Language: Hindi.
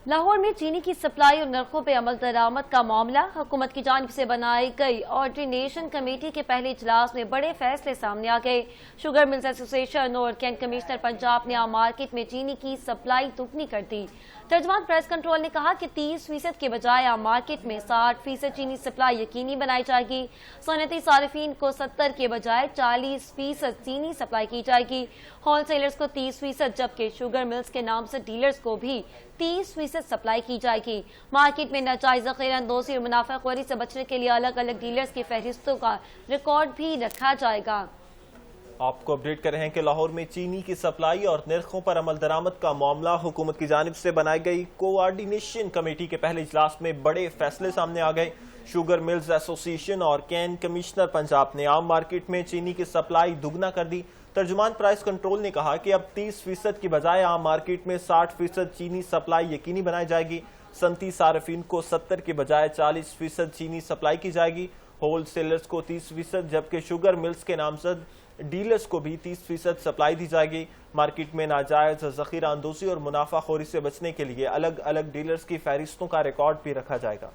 लाहौर में चीनी की सप्लाई और नरखों पर अमल दरामद का मामला। हुकूमत की जानिब से बनाई गई ऑर्डिनेशन कमेटी के पहले इजलास में बड़े फैसले सामने आ गए। शुगर मिल्स एसोसिएशन और कैंट कमिश्नर पंजाब ने आम मार्केट में चीनी की सप्लाई दुगनी कर दी। तर्जुमान प्राइस कंट्रोल ने कहा कि 30% के बजाय आम मार्केट में 60% चीनी सप्लाई यकीनी बनाई जाएगी। सनती सार्फिन को 70 के बजाय 40% चीनी सप्लाई की जाएगी। होलसेलर्स को 30%, जबकि शुगर मिल्स के नाम से डीलर्स को भी 30% सप्लाई की जाएगी। मार्केट में नाजायज ज़ख़ीरा अंदोज़ी और मुनाफाखोरी से बचने के लिए अलग अलग डीलर्स की फहरिस्तों का रिकॉर्ड भी रखा जाएगा। आपको अपडेट कर रहे हैं कि लाहौर में चीनी की सप्लाई और निर्खों पर अमल दरामद का मामला। हुकूमत की जानिब से बनाई गई कोऑर्डिनेशन कमेटी के पहले इजलास में बड़े फैसले सामने आ गए। शुगर मिल्स एसोसिएशन और कैन कमिश्नर पंजाब ने आम मार्केट में चीनी की सप्लाई दुगना कर दी। तर्जुमान प्राइस कंट्रोल ने कहा कि अब 30% की बजाय आम मार्केट में 60% चीनी सप्लाई यकीनी बनाई जाएगी। सनती सार्फिन को 70 के बजाय 40% चीनी सप्लाई की जाएगी। होल सेलर्स को 30%, जबकि शुगर मिल्स के नामजद डीलर्स को भी 30% सप्लाई दी जाएगी। मार्केट में नाजायज ज़ख़ीरा अंदोज़ी और मुनाफाखोरी से बचने के लिए अलग अलग डीलर्स की फहरिस्तों का रिकॉर्ड भी रखा जाएगा।